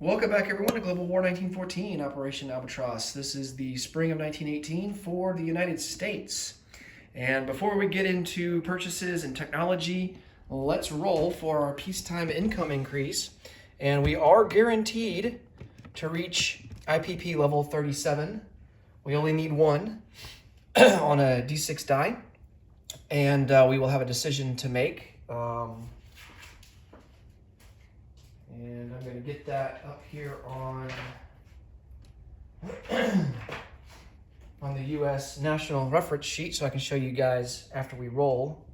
Welcome back, everyone, to Global War 1914, Operation Albatross. This is the spring of 1918 for the United States. And before we get into purchases and technology, let's roll for our peacetime income increase. And we are guaranteed to reach IPP level 37. We only need one on a D6 die. And we will have a decision to make. And I'm going to get that up here on the U.S. National Reference Sheet so I can show you guys after we roll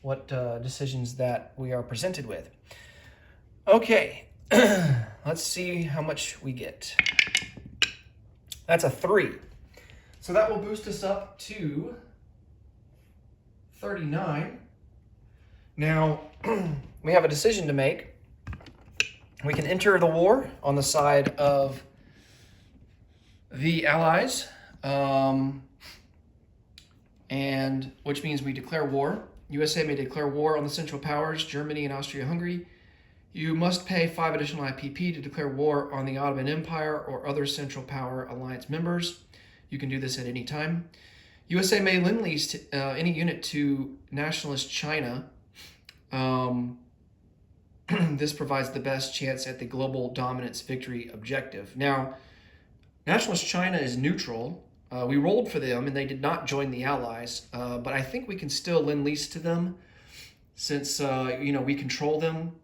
what decisions that we are presented with. Okay, let's see how much we get. That's a 3. So that will boost us up to 39. Now, we have a decision to make. We can enter the war on the side of the Allies, and which means we declare war. USA may declare war on the Central Powers, Germany and Austria-Hungary. You must pay 5 additional IPP to declare war on the Ottoman Empire or other Central Power Alliance members. You can do this at any time. USA may lend lease any unit to nationalist China. This provides the best chance at the global dominance victory objective. Now, nationalist China is neutral. We rolled for them, and they did not join the Allies. But I think we can still lend lease to them, since we control them,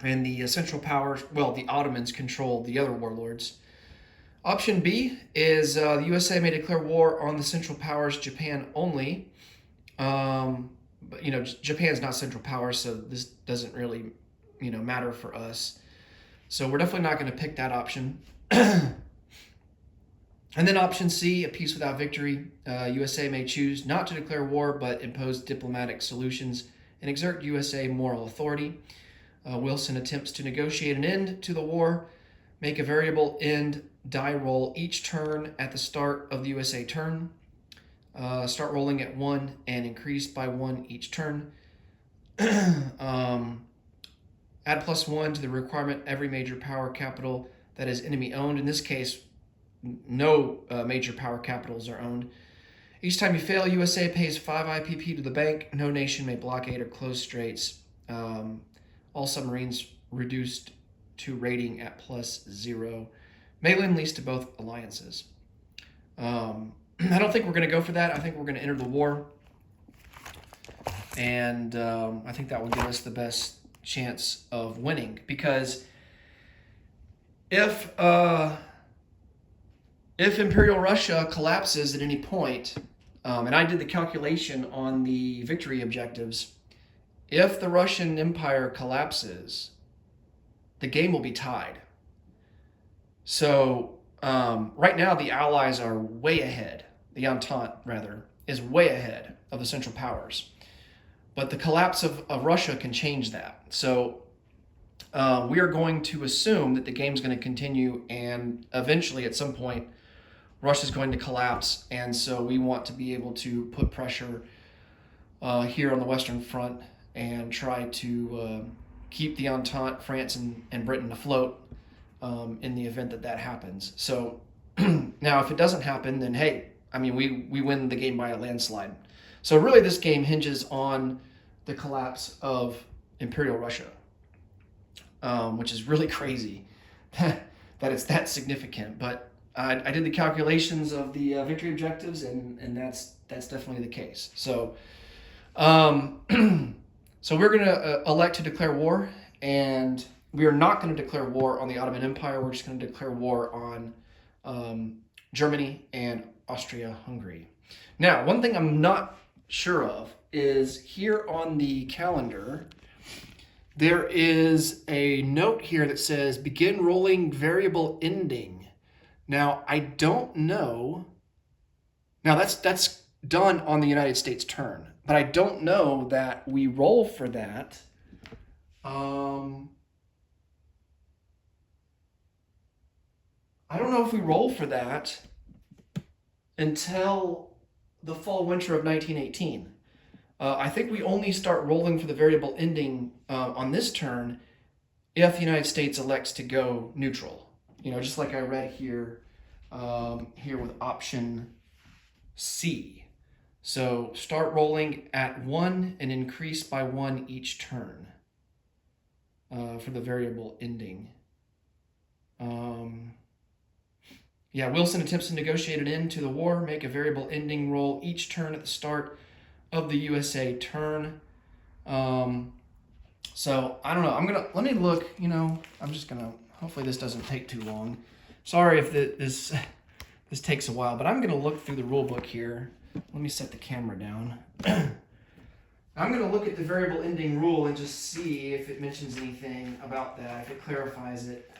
and the Central Powers. Well, the Ottomans control the other warlords. Option B is the USA may declare war on the Central Powers, Japan only. But Japan's not Central Power, so this doesn't really matter for us. So we're definitely not going to pick that option. And then option C, a peace without victory. USA may choose not to declare war, but impose diplomatic solutions and exert USA moral authority. Wilson attempts to negotiate an end to the war, make a variable end die roll each turn at the start of the USA turn. Start rolling at 1 and increase by 1 each turn. Add +1 to the requirement every major power capital that is enemy owned. In this case, no major power capitals are owned. Each time you fail, USA pays 5 IPP to the bank. No nation may blockade or close straits. All submarines reduced to rating at +0. May lend lease to both alliances. I don't think we're going to go for that. I think we're going to enter the war. And I think that will give us the best chance of winning, because if Imperial Russia collapses at any point, and I did the calculation on the victory objectives, if the Russian Empire collapses, the game will be tied. So right now the Allies are way ahead. The Entente, rather, is way ahead of the Central Powers. But the collapse of Russia can change that. So we are going to assume that the game's going to continue, and eventually at some point Russia's going to collapse. And so we want to be able to put pressure here on the Western Front and try to keep the Entente, France and Britain afloat in the event that happens. So now if it doesn't happen, then hey, we win the game by a landslide. So really this game hinges on the collapse of Imperial Russia, which is really crazy that it's that significant. But I did the calculations of the victory objectives, and that's definitely the case. So so we're going to elect to declare war, and we are not going to declare war on the Ottoman Empire. We're just going to declare war on Germany and Austria-Hungary. Now, one thing I'm not sure of is here on the calendar, there is a note here that says begin rolling variable ending. Now, I don't know. Now, that's done on the United States turn, but I don't know that we roll for that. I don't know if we roll for that until the fall-winter of 1918. I think we only start rolling for the variable ending on this turn if the United States elects to go neutral. Just like I read here, here with option C. So start rolling at 1 and increase by 1 each turn for the variable ending. Yeah, Wilson attempts to negotiate an end to the war, make a variable ending roll each turn at the start of the USA turn. So I don't know. Let me look. I'm just gonna. Hopefully this doesn't take too long. Sorry if this takes a while, but I'm gonna look through the rule book here. Let me set the camera down. I'm gonna look at the variable ending rule and just see if it mentions anything about that, if it clarifies it.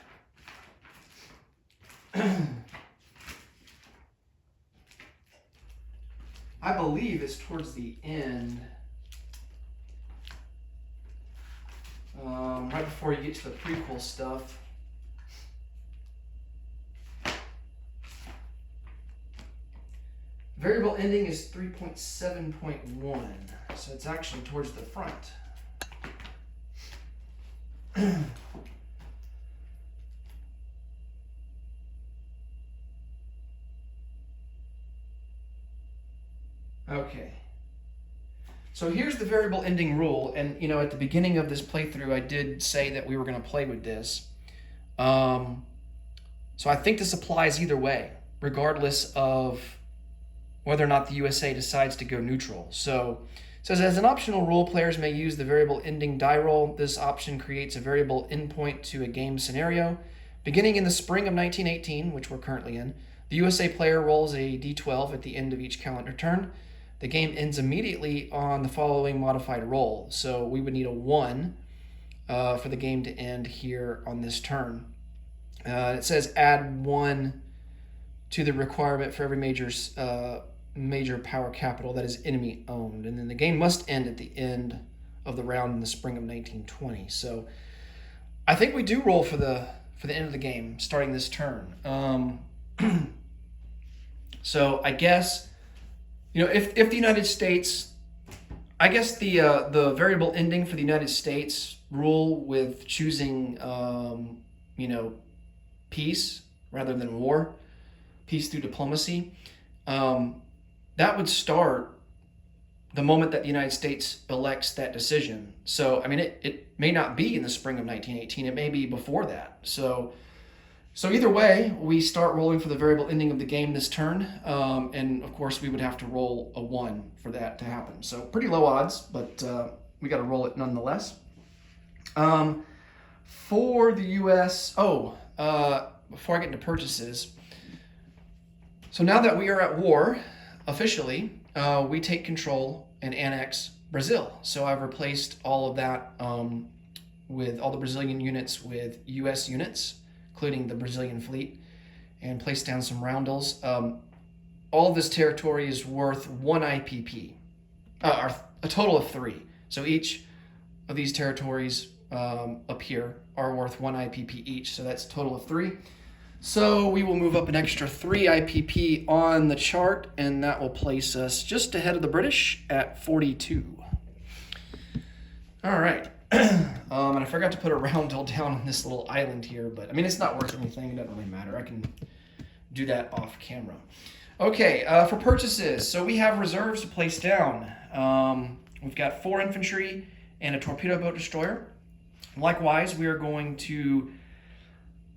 I believe it's towards the end. Right before you get to the prequel stuff. Variable ending is 3.7.1, so it's actually towards the front. Okay. So here's the variable ending rule, and at the beginning of this playthrough I did say that we were going to play with this. So I think this applies either way, regardless of whether or not the USA decides to go neutral. So it says, as an optional rule, players may use the variable ending die roll. This option creates a variable endpoint to a game scenario. Beginning in the spring of 1918, which we're currently in, the USA player rolls a d12 at the end of each calendar turn. The game ends immediately on the following modified roll. So we would need a 1 for the game to end here on this turn. It says add 1 to the requirement for every major power capital that is enemy owned. And then the game must end at the end of the round in the spring of 1920. So I think we do roll for the end of the game starting this turn. So I guess, if the United States, I guess the variable ending for the United States rule with choosing, peace rather than war, peace through diplomacy, that would start the moment that the United States elects that decision. So, it may not be in the spring of 1918. It may be before that. So either way, we start rolling for the variable ending of the game this turn. And, of course, we would have to roll a 1 for that to happen. So pretty low odds, but we got to roll it nonetheless. For the U.S. before I get into purchases, so now that we are at war, officially, we take control and annex Brazil. So I've replaced all of that with all the Brazilian units with U.S. units, including the Brazilian fleet, and placed down some roundels. All of this territory is worth 1 IPP, a total of 3. So each of these territories up here are worth 1 IPP each, so that's a total of 3. So we will move up an extra 3 IPP on the chart, and that will place us just ahead of the British at 42. All right. And I forgot to put a roundel down on this little island here, but it's not worth anything. It doesn't really matter. I can do that off camera. Okay, for purchases. So we have reserves to place down. We've got 4 infantry and a torpedo boat destroyer. Likewise, we are going to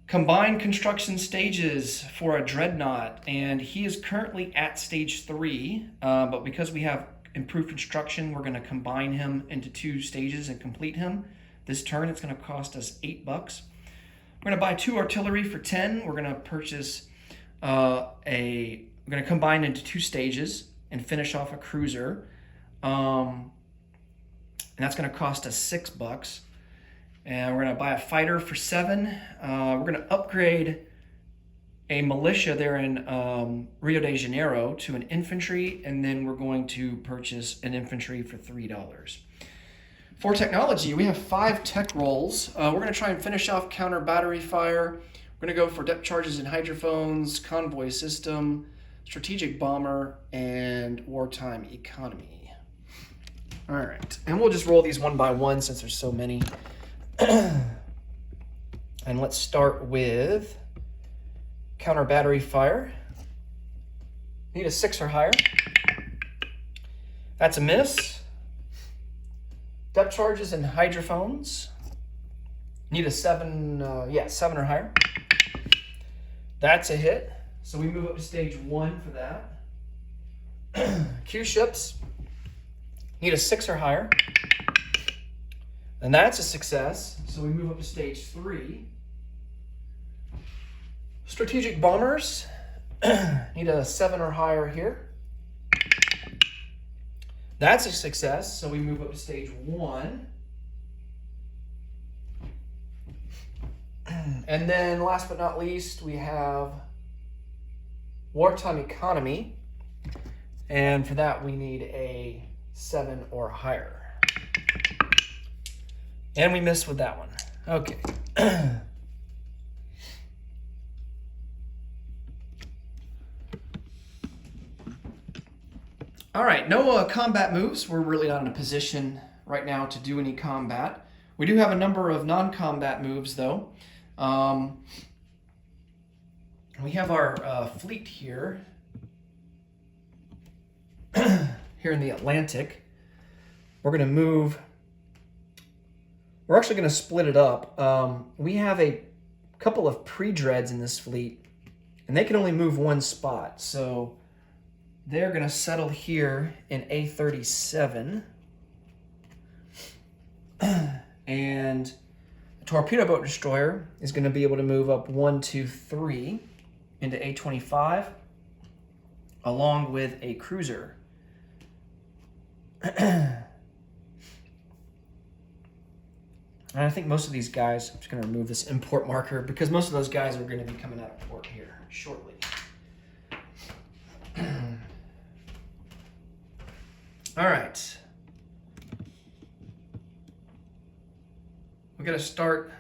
combine construction stages for a dreadnought, and he is currently at stage 3, but because we have improved construction, we're going to combine him into 2 stages and complete him. This turn, it's going to cost us $8. We're going to buy 2 artillery for 10. We're going to purchase we're going to combine into 2 stages and finish off a cruiser. And that's going to cost us $6. And we're going to buy a fighter for 7. We're going to upgrade a militia there in Rio de Janeiro to an infantry, and then we're going to purchase an infantry for $3. For technology, we have 5 tech rolls. We're going to try and finish off counter battery fire. We're going to go for depth charges and hydrophones, convoy system, strategic bomber, and wartime economy. All right, and we'll just roll these one by one since there's so many. And let's start with counter battery fire. Need a 6 or higher. That's a miss. Depth charges and hydrophones. Need a 7, 7 or higher. That's a hit. So we move up to stage 1 for that. Q ships. Need a 6 or higher. And that's a success. So we move up to stage 3. Strategic bombers. Need a 7 or higher here. That's a success. So we move up to stage 1. And then last but not least, we have wartime economy. And for that, we need a 7 or higher. And we missed with that one. Okay. All right, no combat moves. We're really not in a position right now to do any combat. We do have a number of non-combat moves, though. We have our fleet here, here in the Atlantic. We're going to move. We're actually going to split it up. We have a couple of pre-dreads in this fleet, and they can only move one spot. So they're going to settle here in A37. And the torpedo boat destroyer is going to be able to move up 1, 2, 3 into A25, along with a cruiser. And I think most of these guys, I'm just going to remove this import marker because most of those guys are going to be coming out of port here shortly. All right. We got to start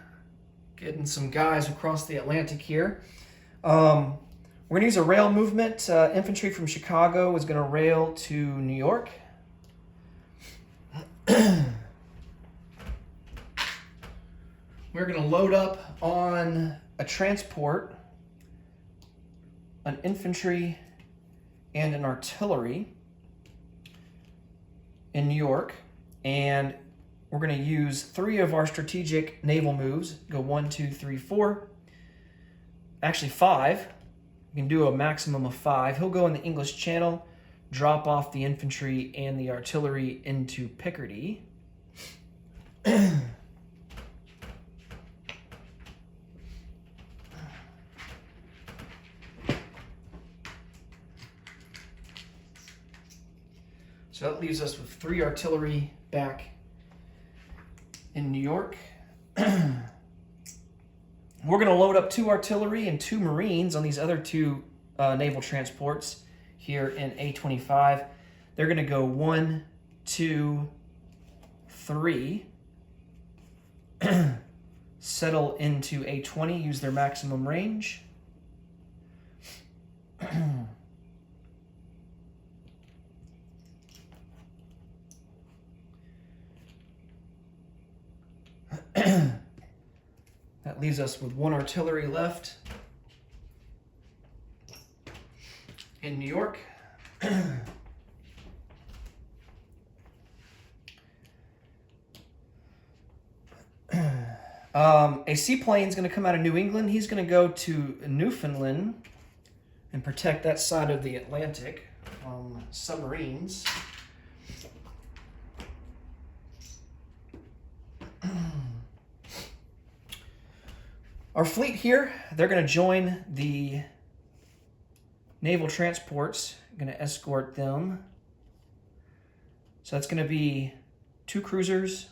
getting some guys across the Atlantic here. We're going to use a rail movement. Infantry from Chicago is going to rail to New York. We're going to load up on a transport, an infantry, and an artillery in New York. And we're going to use 3 of our strategic naval moves. Go 1, 2, 3, 4. Actually 5. We can do a maximum of 5. He'll go in the English Channel, drop off the infantry and the artillery into Picardy. So that leaves us with 3 artillery back in New York. We're going to load up 2 artillery and 2 Marines on these other 2 naval transports here in A25. They're going to go 1, 2, 3, settle into A20, use their maximum range. That leaves us with 1 artillery left in New York. A seaplane is going to come out of New England. He's going to go to Newfoundland and protect that side of the Atlantic from submarines. Our fleet here, they're going to join the naval transports. I'm going to escort them. So that's going to be 2 cruisers,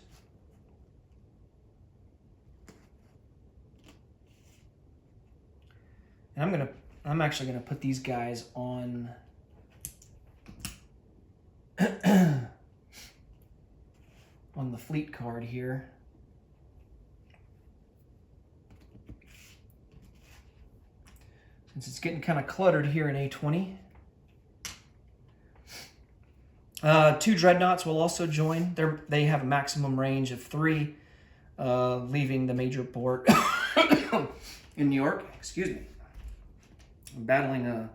and I'm actually going to put these guys on on the fleet card here. Since it's getting kind of cluttered here in A20. 2 dreadnoughts will also join. They have a maximum range of 3, leaving the major port in New York. Excuse me. I'm battling a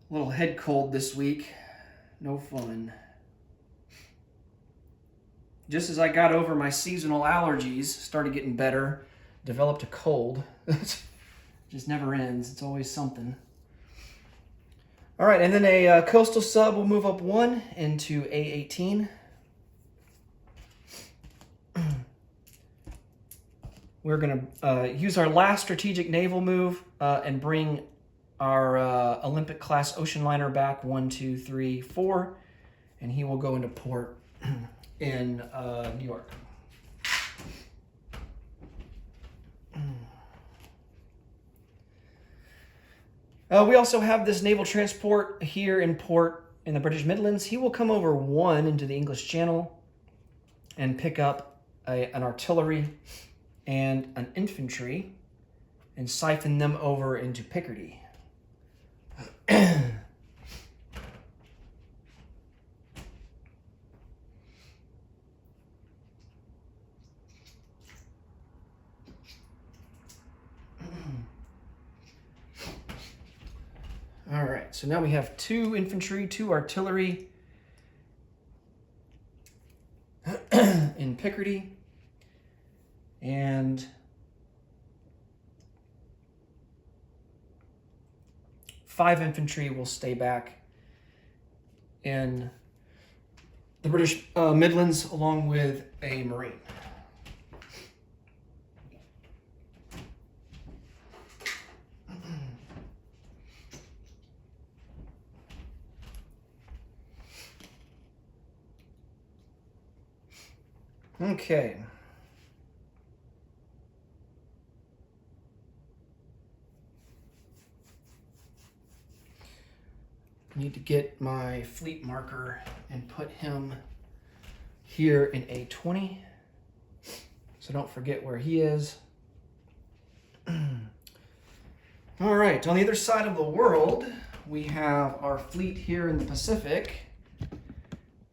little head cold this week. No fun. Just as I got over my seasonal allergies, started getting better, developed a cold. Just never ends. It's always something. All right, and then a coastal sub will move up 1 into A18. We're going to use our last strategic naval move and bring our Olympic class ocean liner back 1, 2, 3, 4, and he will go into port in New York. We also have this naval transport here in port in the British Midlands. He will come over 1 into the English Channel and pick up an artillery and an infantry and siphon them over into Picardy. All right, so now we have 2 infantry, 2 artillery in Picardy, and 5 infantry will stay back in the British Midlands along with a Marine. Okay. I need to get my fleet marker and put him here in A20. So don't forget where he is. All right, on the other side of the world, we have our fleet here in the Pacific.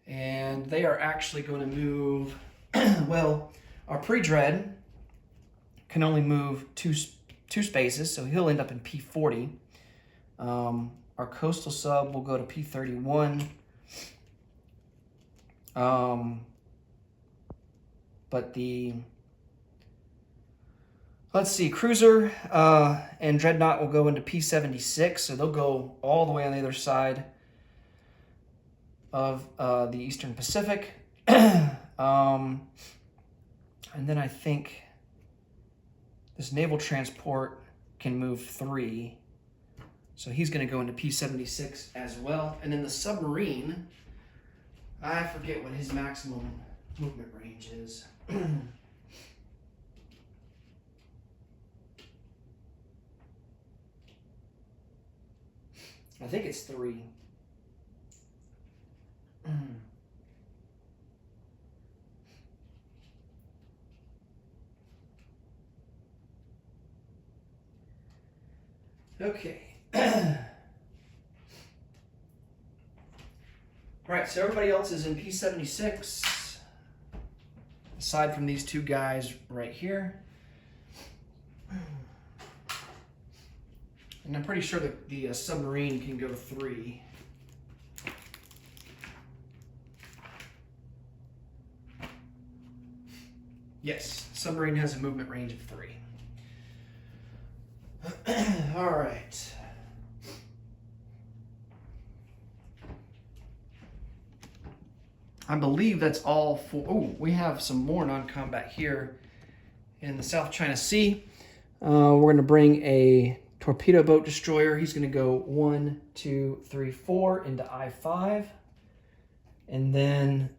And they are actually going to move, well, our pre-dread can only move two spaces, so he'll end up in P40. Our coastal sub will go to P31. But the, let's see, cruiser and dreadnought will go into P76, so they'll go all the way on the other side of the Eastern Pacific. And then I think this naval transport can move 3. So he's going to go into P76 as well. And then the submarine, I forget what his maximum movement range is. I think it's 3. Okay. Right, so everybody else is in P76, aside from these 2 guys right here. And I'm pretty sure that the submarine can go 3. Yes, submarine has a movement range of 3. All right. I believe that's all for... Oh, we have some more non-combat here in the South China Sea. We're going to bring a torpedo boat destroyer. He's going to go 1, 2, 3, 4 into I-5. And then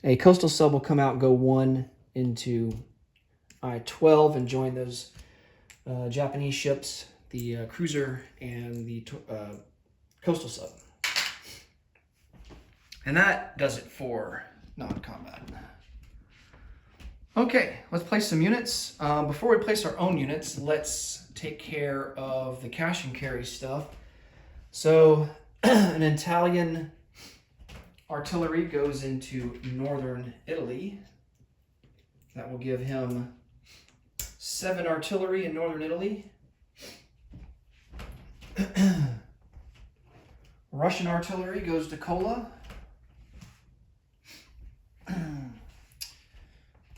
a coastal sub will come out and go 1 into I-12 and join those Japanese ships, the cruiser and the coastal sub. And that does it for non-combat. Okay, let's place some units. Before we place our own units, let's take care of the cash and carry stuff. So an Italian artillery goes into northern Italy. That will give him 7 artillery in northern Italy. Russian artillery goes to Kola.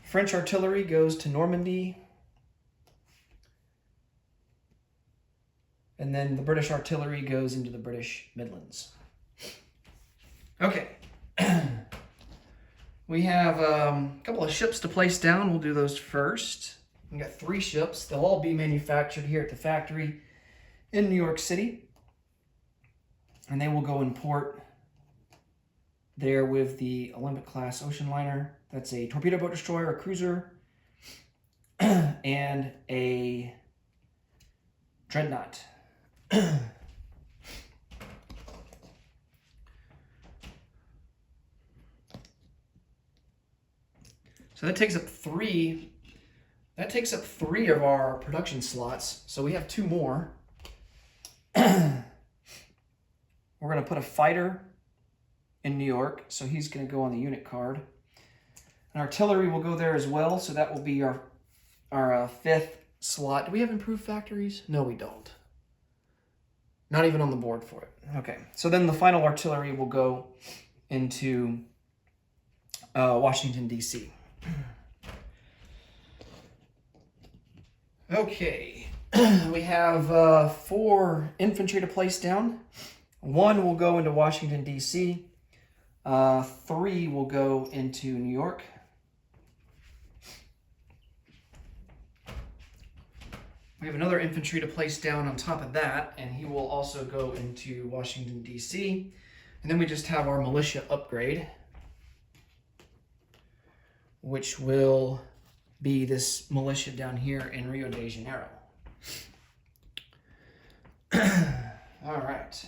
French artillery goes to Normandy. And then the British artillery goes into the British Midlands. Okay. We have a couple of ships to place down. We'll do those first. We've got 3 ships. They'll all be manufactured here at the factory in New York City. And they will go in port there with the Olympic-class ocean liner. That's a torpedo boat destroyer, a cruiser, and a dreadnought. So that takes up 3. That takes up 3 of our production slots. So we have 2 more. We're going to put a fighter in New York, so he's going to go on the unit card. And artillery will go there as well, so that will be our 5th slot. Do we have improved factories? No, we don't. Not even on the board for it. Okay, so then the final artillery will go into Washington, D.C. Okay, we have 4 infantry to place down. 1 will go into Washington, D.C. 3 will go into New York. We have another infantry to place down on top of that, and he will also go into Washington, D.C. And then we just have our militia upgrade, which will be this militia down here in Rio de Janeiro. All right.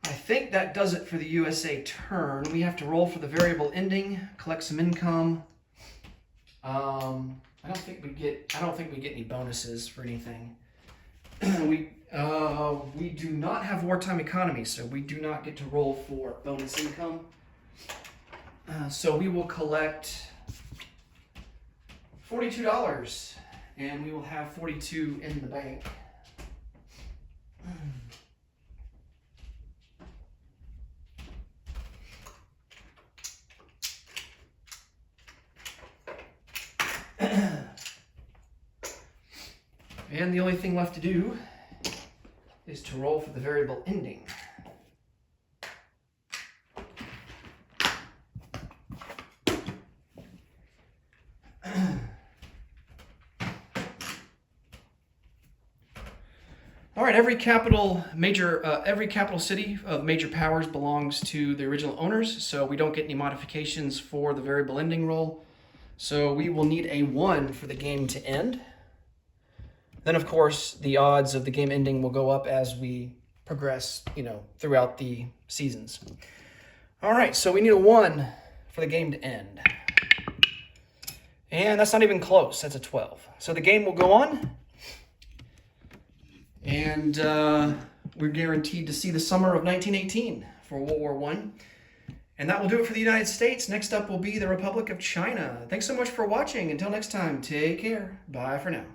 I think that does it for the USA turn. We have to roll for the variable ending, collect some income. I don't think we get any bonuses for anything. We do not have wartime economy, so we do not get to roll for bonus income. So we will collect $42, and we will have 42 in the bank. And the only thing left to do is to roll for the variable ending. All right, every capital city of major powers belongs to the original owners, so we don't get any modifications for the variable ending roll. So we will need a 1 for the game to end. Then, of course, the odds of the game ending will go up as we progress, throughout the seasons. All right, so we need a 1 for the game to end. And that's not even close. That's a 12. So the game will go on. And we're guaranteed to see the summer of 1918 for World War I. And that will do it for the United States. Next up will be the Republic of China. Thanks so much for watching. Until next time, take care. Bye for now.